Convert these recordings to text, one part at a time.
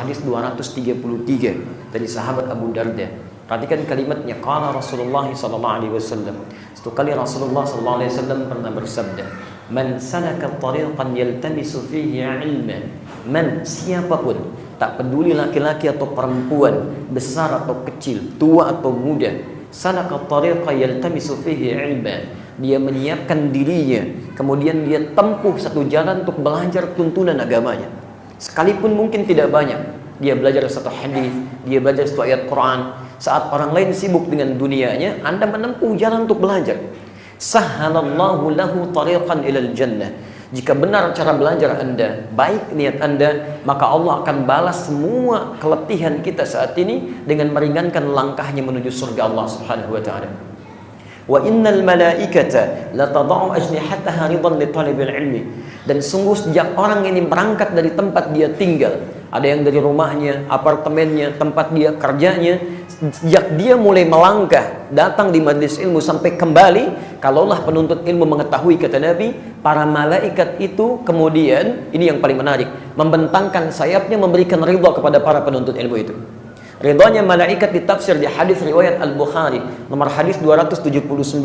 hadis 233 dari sahabat Abu Darda. Perhatikan kalimatnya, qala Rasulullah sallallahu alaihi wasallam. Satu kali Rasulullah sallallahu alaihi wasallam pernah bersabda, "Man salaka tariqan yaltamisu fihi 'ilman." Man, siapapun, tak peduli laki-laki atau perempuan, besar atau kecil, tua atau muda, salaka tariqan yaltamisu fihi 'ilman. Dia menyiapkan dirinya, kemudian dia tempuh satu jalan untuk belajar tuntunan agamanya. Sekalipun mungkin tidak banyak, dia belajar satu hadis, dia belajar satu ayat Quran. Saat orang lain sibuk dengan dunianya, Anda menempuh jalan untuk belajar. Sahhalallahu lahu tariqan ilal jannah. Jika benar cara belajar Anda, baik niat Anda, maka Allah akan balas semua keletihan kita saat ini dengan meringankan langkahnya menuju surga Allah Subhanahu wa taala. Wa innal malaikata la tad'u ajnihataha ridan li talibil ilmi. Dan sungguh sejak orang ini berangkat dari tempat dia tinggal, ada yang dari rumahnya, apartemennya, tempat dia kerjanya, sejak dia mulai melangkah datang di majlis ilmu sampai kembali, kalaulah penuntut ilmu mengetahui, kata Nabi, para malaikat itu kemudian, ini yang paling menarik, membentangkan sayapnya memberikan ridha kepada para penuntut ilmu itu. Ridhanya malaikat ditafsir di hadis riwayat Al-Bukhari nomor hadis 279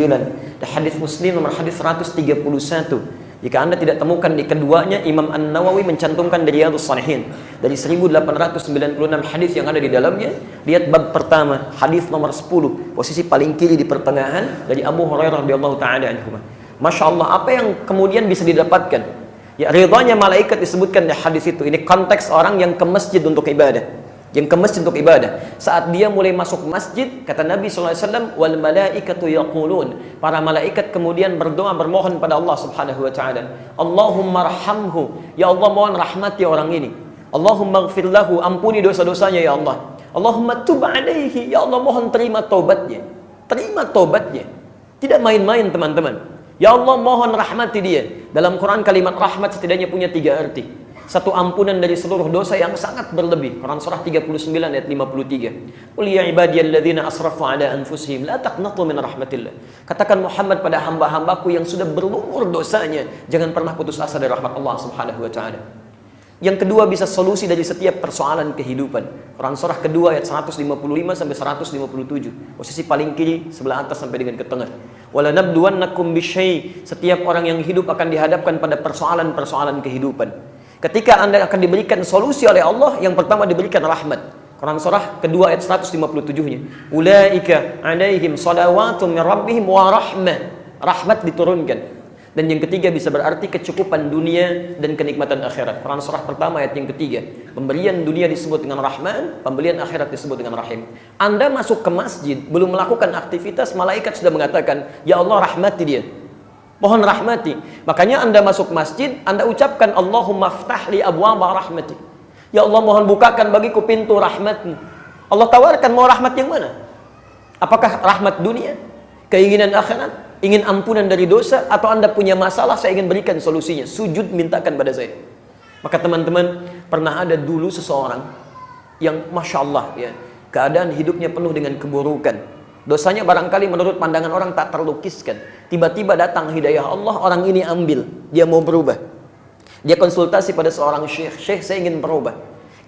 dan hadis Muslim nomor hadis 131. Jika Anda tidak temukan di keduanya, Imam An-Nawawi mencantumkan di Riyadhus Shalihin dari 1896 hadis yang ada di dalamnya. Lihat bab pertama, hadis nomor 10, posisi paling kiri di pertengahan, dari Abu Hurairah radhiyallahu taala anhu. Masya Allah, apa yang kemudian bisa didapatkan? Ya, ridhanya malaikat disebutkan di hadis itu. Ini konteks orang yang ke masjid untuk ibadah. Yang ke masjid untuk ibadah. Saat dia mulai masuk masjid, kata Nabi SAW, wal malaikatu yaqulun. Para malaikat kemudian berdoa, bermohon pada Allah Subhanahu wa taala. Allahumma arhamhu. Ya Allah, mohon rahmati orang ini. Allahumma ighfir lahu, ampuni dosa-dosanya ya Allah. Allahumma tub alaihi. Ya Allah, mohon terima taubatnya. Terima taubatnya. Tidak main-main, teman-teman. Ya Allah, mohon rahmati dia. Dalam Quran kalimat rahmat setidaknya punya 3 arti. Satu, ampunan dari seluruh dosa yang sangat berlebih. Quran surah 39 ayat 53. Qul ya ibadiyalladzina asrafu ala anfusihim la taqnatu min rahmatillah. Katakan Muhammad pada hamba-hambaku yang sudah berlumur dosanya, jangan pernah putus asa dari rahmat Allah Subhanahu wa taala. Yang kedua, bisa solusi dari setiap persoalan kehidupan. Quran surah kedua ayat 155 sampai 157. Posisi paling kiri sebelah atas sampai dengan ke tengah. Wala nabluwannakum bisyai. Setiap orang yang hidup akan dihadapkan pada persoalan-persoalan kehidupan. Ketika Anda akan diberikan solusi oleh Allah, yang pertama diberikan rahmat. Quran surah kedua ayat 157-nya. Ulaika alaihim salawatun min rabbihim wa rahmah. Rahmat diturunkan. Dan yang ketiga bisa berarti kecukupan dunia dan kenikmatan akhirat. Quran surah pertama ayat yang ketiga. Pemberian dunia disebut dengan rahman, pemberian akhirat disebut dengan rahim. Anda masuk ke masjid, belum melakukan aktivitas, malaikat sudah mengatakan, ya Allah rahmati dia. Mohon rahmati. Makanya Anda masuk masjid, Anda ucapkan Allahumma ftah li abwaba rahmati. Ya Allah, mohon bukakan bagiku pintu rahmatmu. Allah tawarkan, mau rahmat yang mana? Apakah rahmat dunia? Keinginan akhirat? Ingin ampunan dari dosa? Atau Anda punya masalah, saya ingin berikan solusinya. Sujud, mintakan pada saya. Maka teman-teman, pernah ada dulu seseorang yang Masya Allah, ya, keadaan hidupnya penuh dengan keburukan. Dosanya barangkali menurut pandangan orang tak terlukiskan. Tiba-tiba datang hidayah Allah, orang ini ambil, dia mau berubah. Dia konsultasi pada seorang syekh, syekh saya ingin berubah.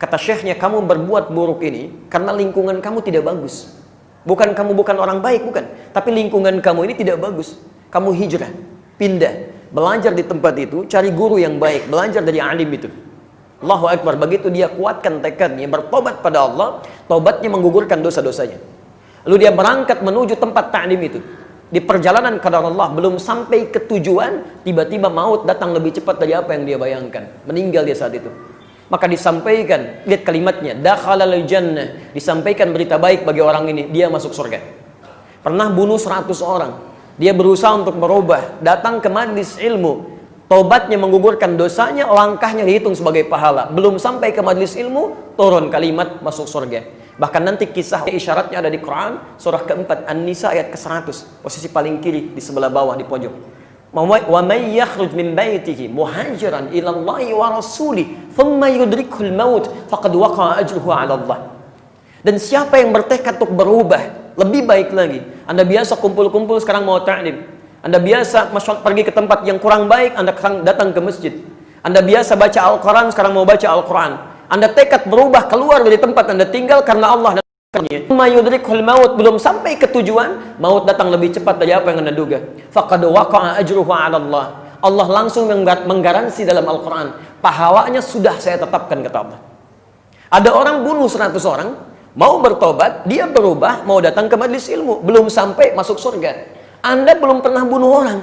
Kata syekhnya, kamu berbuat buruk ini karena lingkungan kamu tidak bagus. Bukan kamu bukan orang baik, bukan. Tapi lingkungan kamu ini tidak bagus. Kamu hijrah, pindah, belajar di tempat itu, cari guru yang baik, belajar dari alim itu. Allahu Akbar, begitu dia kuatkan tekadnya, bertobat pada Allah, tobatnya menggugurkan dosa-dosanya. Lalu dia berangkat menuju tempat ta'lim itu. Di perjalanan qadar Allah, belum sampai ke tujuan, tiba-tiba maut datang lebih cepat dari apa yang dia bayangkan. Meninggal dia saat itu. Maka disampaikan, lihat kalimatnya, dakhalal jannah, disampaikan berita baik bagi orang ini, dia masuk surga. Pernah bunuh 100 orang. Dia berusaha untuk berubah, datang ke majlis ilmu. Taubatnya menggugurkan dosanya, langkahnya dihitung sebagai pahala. Belum sampai ke majlis ilmu, turun kalimat masuk surga. Bahkan nanti kisah isyaratnya ada di Quran, surah keempat An-Nisa ayat ke-100, posisi paling kiri di sebelah bawah di pojok. Wa may yakhruj min baitihi muhajiran ila Allahi wa rasulih thumma yudrikuhul maut faqad waqa'a ajruhu 'ala Allah. Dan siapa yang bertekad untuk berubah, lebih baik lagi. Anda biasa kumpul-kumpul, sekarang mau ta'lim. Anda biasa pergi ke tempat yang kurang baik, Anda datang ke masjid. Anda biasa baca Al-Quran, sekarang mau baca Al-Quran. Anda tekad berubah keluar dari tempat Anda tinggal karena Allah dan mayudrikhul maut, belum sampai ke tujuan, maut datang lebih cepat dari apa yang Anda duga. Faqad waqa'a ajruhu 'ala Allah. Allah langsung menggaransi dalam Al-Qur'an, pahalanya sudah saya tetapkan, kata Allah. Ada orang bunuh 100 orang, mau bertobat, dia berubah, mau datang ke majelis ilmu, belum sampai masuk surga. Anda belum pernah bunuh orang.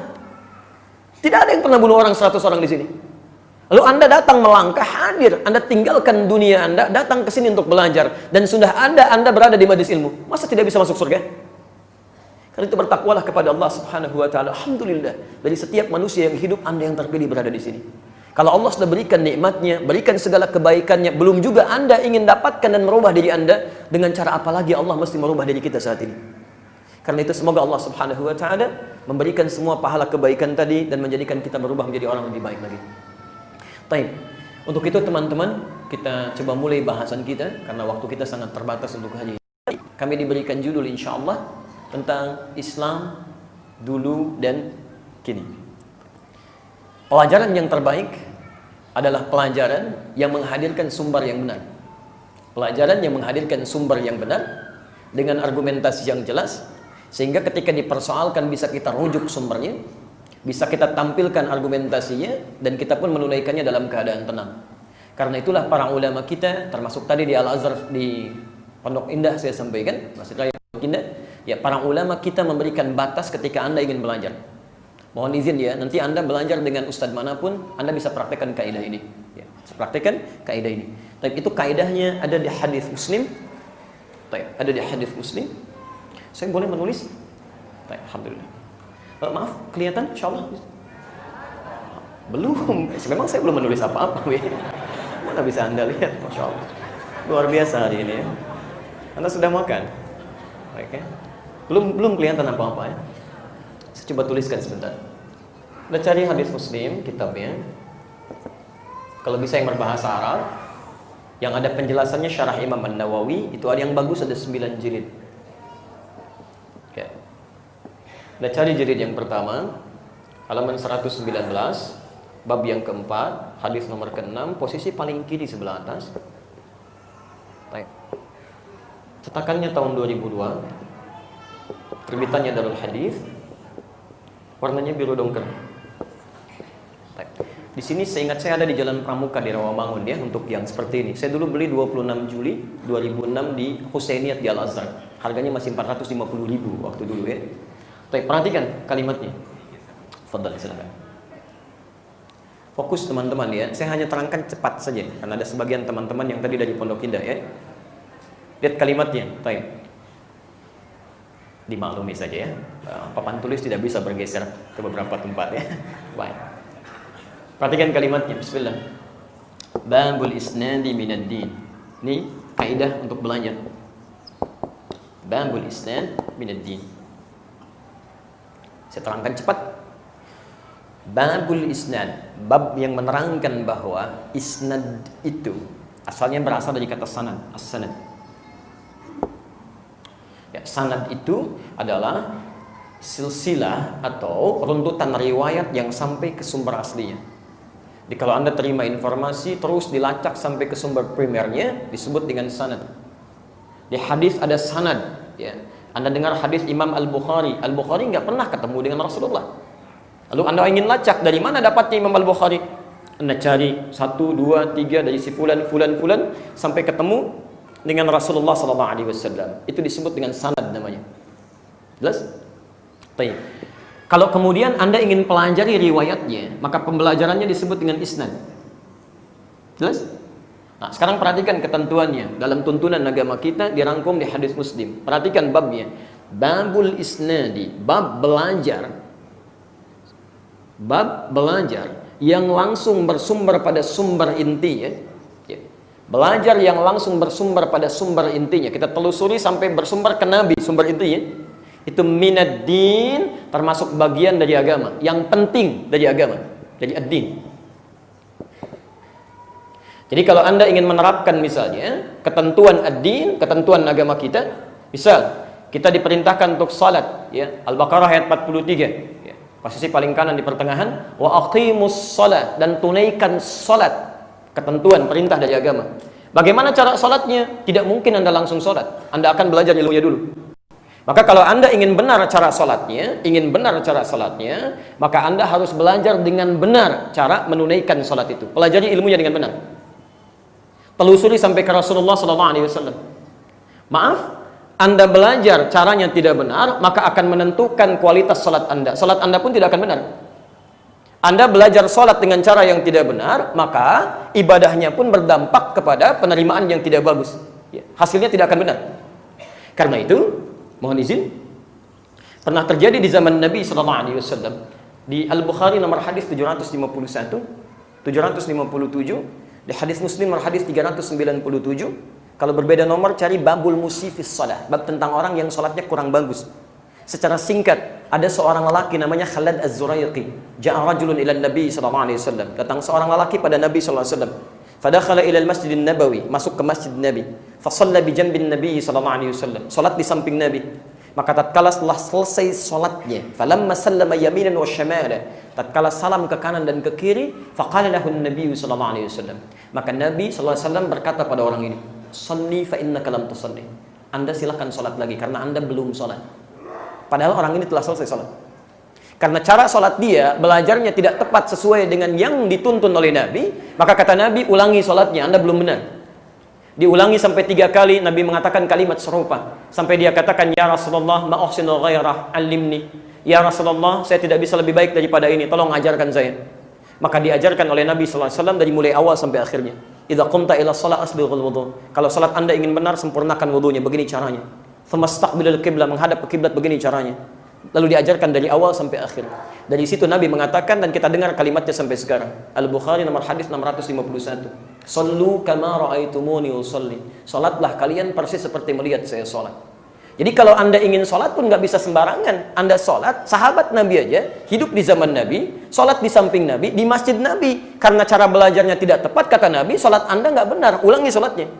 Tidak ada yang pernah bunuh orang 100 orang di sini. Lalu Anda datang melangkah, hadir, Anda tinggalkan dunia Anda, datang ke sini untuk belajar, dan sudah Anda berada di majelis ilmu. Masa tidak bisa masuk surga? Karena itu bertakwalah kepada Allah Subhanahu wa taala. Alhamdulillah, dari setiap manusia yang hidup, Anda yang terpilih berada di sini. Kalau Allah sudah berikan nikmatnya, berikan segala kebaikannya, belum juga Anda ingin dapatkan dan merubah diri Anda, dengan cara apa lagi Allah mesti merubah diri kita saat ini? Karena itu semoga Allah Subhanahu wa taala memberikan semua pahala kebaikan tadi dan menjadikan kita berubah menjadi orang lebih baik lagi. Baik. Untuk itu teman-teman, kita coba mulai bahasan kita karena waktu kita sangat terbatas untuk hari ini. Kami diberikan judul insyaallah tentang Islam dulu dan kini. Pelajaran yang terbaik adalah pelajaran yang menghadirkan sumber yang benar. Pelajaran yang menghadirkan sumber yang benar dengan argumentasi yang jelas, sehingga ketika dipersoalkan bisa kita rujuk sumbernya, bisa kita tampilkan argumentasinya, dan kita pun menunaikannya dalam keadaan tenang. Karena itulah para ulama kita, termasuk tadi di Al-Azhar di Pondok Indah saya sampaikan, Masjid Raya Pondok Indah, ya para ulama kita memberikan batas ketika Anda ingin belajar. Mohon izin ya, nanti Anda belajar dengan ustadz manapun, Anda bisa praktekkan kaidah ini. Ya, praktekkan kaidah ini. Tapi itu kaidahnya ada di hadis Muslim. Ada di hadis Muslim. Saya boleh menulis? Alhamdulillah. Maaf, kelihatan? Insyaallah. Belum. Memang saya belum menulis apa-apa. Mana bisa Anda lihat? Masya Allah. Luar biasa hari ini ya. Anda sudah makan? Baik ya. Belum kelihatan apa-apa ya. Saya coba tuliskan sebentar. Udah cari hadis Muslim, kitabnya. Kalau bisa yang berbahasa Arab, yang ada penjelasannya syarah Imam An-Nawawi, itu ada yang bagus, ada 9 jilid. Oke. Udah cari jilid yang pertama, halaman 119, bab yang keempat, hadis nomor ke-6, posisi paling kiri sebelah atas. Baik. Cetakannya tahun 2002, terbitannya Darul Hadis, warnanya biru dongker. Baik. Di sini seingat saya ada di Jalan Pramuka di Rawamangun ya, untuk yang seperti ini. Saya dulu beli 26 Juli 2006 di Husainiyat di Al-Azhar. Harganya masih 450.000 waktu dulu ya. Baik, perhatikan kalimatnya. Fadhal, silakan. Fokus teman-teman ya. Saya hanya terangkan cepat saja karena ada sebagian teman-teman yang tadi dari Pondok Indah ya. Lihat kalimatnya. Baik. Dimaklumi saja ya. Papan tulis tidak bisa bergeser ke beberapa tempat ya. Baik. Perhatikan kalimatnya. Bismillah. Babul isnadi minad din. Ini kaidah untuk belajar. Babul isnad minad din. Saya terangkan cepat. Babul isnad, bab yang menerangkan bahwa isnad itu asalnya berasal dari kata sanad, as-sanad. Ya, sanad itu adalah silsilah atau runtutan riwayat yang sampai ke sumber aslinya. Jadi kalau Anda terima informasi terus dilacak sampai ke sumber primernya disebut dengan sanad. Di hadis ada sanad, ya. Anda dengar hadis Imam Al-Bukhari. Al-Bukhari nggak pernah ketemu dengan Rasulullah. Lalu Anda ingin lacak dari mana dapatnya Imam Al-Bukhari? Anda cari 1, 2, 3 dari si fulan sampai ketemu dengan Rasulullah SAW. Itu disebut dengan sanad namanya. Jelas? Baik. Kalau kemudian Anda ingin pelajari riwayatnya, maka pembelajarannya disebut dengan isnad. Jelas? Nah, sekarang perhatikan ketentuannya. Dalam tuntunan agama kita dirangkum di hadis Muslim. Perhatikan babnya. Babul isnadi, bab belajar. Bab belajar yang langsung bersumber pada sumber intinya. Ya. Belajar yang langsung bersumber pada sumber intinya. Kita telusuri sampai bersumber ke Nabi, sumber intinya. Itu minad din, termasuk bagian dari agama. Yang penting dari agama. Jadi ad-din. Jadi kalau Anda ingin menerapkan misalnya ketentuan ad-din, ketentuan agama kita, misal kita diperintahkan untuk salat ya, Al-Baqarah ayat 43 ya, posisi paling kanan di pertengahan, wa aqimus salat, dan tunaikan salat, ketentuan perintah dari agama. Bagaimana cara sholatnya? Tidak mungkin Anda langsung sholat. Anda akan belajar ilmunya dulu. Maka kalau Anda ingin benar cara sholatnya, maka Anda harus belajar dengan benar cara menunaikan sholat itu. Pelajari ilmunya dengan benar. Telusuri sampai ke Rasulullah SAW. Maaf, Anda belajar caranya tidak benar, maka akan menentukan kualitas sholat Anda. Sholat Anda pun tidak akan benar. Anda belajar sholat dengan cara yang tidak benar, maka ibadahnya pun berdampak kepada penerimaan yang tidak bagus. Hasilnya tidak akan benar. Karena itu, mohon izin, pernah terjadi di zaman Nabi SAW. Di Al-Bukhari nomor hadis 751, 757, di hadis Muslim nomor hadis 397. Kalau berbeda nomor, cari babul musifis shalah, bab tentang orang yang sholatnya kurang bagus. Secara singkat, ada seorang lelaki namanya Khalad Az-Zuraiqi. Ja'a rajulun ila Nabi SAW. Datang seorang lelaki pada Nabi SAW. Fadakhala ila al-Masjid Nabawi, masuk ke Masjid Nabi. Fasalla bi janbin Nabi SAW. Salat di samping Nabi. Maka tatkala setelah selesai salatnya, falamma sallama yaminan wa shamala, tatkala salam ke kanan dan ke kiri, faqala lahu an-nabi SAW. Maka Nabi SAW berkata pada orang ini, "Shalli fa innaka lam tusalli." Anda silakan salat lagi karena Anda belum salat. Padahal orang ini telah selesai salat. Karena cara sholat dia, belajarnya tidak tepat sesuai dengan yang dituntun oleh Nabi, maka kata Nabi, ulangi sholatnya, Anda belum benar. Diulangi sampai 3 kali, Nabi mengatakan kalimat serupa. Sampai dia katakan, "Ya Rasulullah, ma uhsinu ghairah, alimni." "Ya Rasulullah, saya tidak bisa lebih baik daripada ini, tolong ajarkan saya." Maka diajarkan oleh Nabi SAW dari mulai awal sampai akhirnya. "Idza qumta ila shalah asbighul wudu." Kalau salat Anda ingin benar, sempurnakan wudunya, begini caranya. "Tsumastaqbilul qiblah," menghadap ke kiblat, begini caranya. Lalu diajarkan dari awal sampai akhir. Dari situ Nabi mengatakan, dan kita dengar kalimatnya sampai sekarang. Al-Bukhari nomor hadis 651. "Shallu kama ra'aitumuni usolli." Salatlah kalian persis seperti melihat saya salat. Jadi kalau Anda ingin salat pun nggak bisa sembarangan. Anda salat, sahabat Nabi aja hidup di zaman Nabi, salat di samping Nabi, di masjid Nabi. Karena cara belajarnya tidak tepat, kata Nabi, salat Anda nggak benar, ulangi salatnya.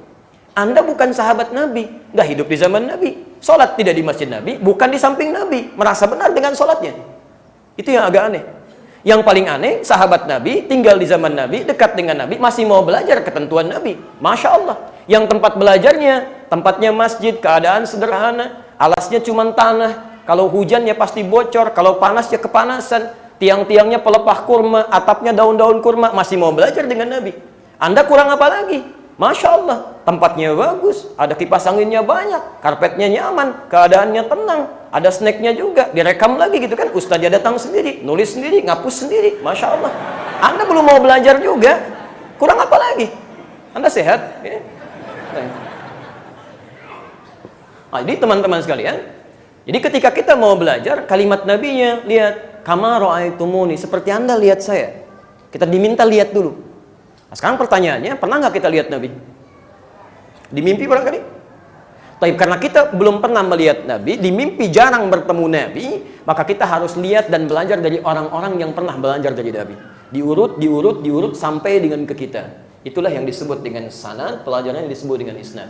Anda bukan sahabat Nabi, nggak hidup di zaman Nabi, sholat tidak di masjid Nabi, bukan di samping Nabi, merasa benar dengan sholatnya. Itu yang agak aneh. Yang paling aneh, sahabat Nabi, tinggal di zaman Nabi, dekat dengan Nabi, masih mau belajar ketentuan Nabi. Masya Allah. Yang tempat belajarnya, tempatnya masjid, keadaan sederhana, alasnya cuma tanah, kalau hujannya pasti bocor, kalau panas ya kepanasan, tiang-tiangnya pelepah kurma, atapnya daun-daun kurma, masih mau belajar dengan Nabi. Anda kurang apa lagi? Masya Allah, tempatnya bagus, ada kipas anginnya banyak, karpetnya nyaman, keadaannya tenang, ada snacknya juga, direkam lagi gitu kan, ustaznya datang sendiri, nulis sendiri, ngapus sendiri, Masya Allah. Anda belum mau belajar juga, kurang apa lagi? Anda sehat? Ya? Nah, jadi teman-teman sekalian, jadi ketika kita mau belajar, kalimat Nabinya, lihat, "Kama ra'aitumuni," seperti Anda lihat saya. Kita diminta lihat dulu. Nah, sekarang pertanyaannya, pernah nggak kita lihat Nabi? Di mimpi barangkali? Tapi karena kita belum pernah melihat Nabi, di mimpi jarang bertemu Nabi, maka kita harus lihat dan belajar dari orang-orang yang pernah belajar dari Nabi. Diurut sampai dengan ke kita. Itulah yang disebut dengan sanad, pelajaran yang disebut dengan isnad.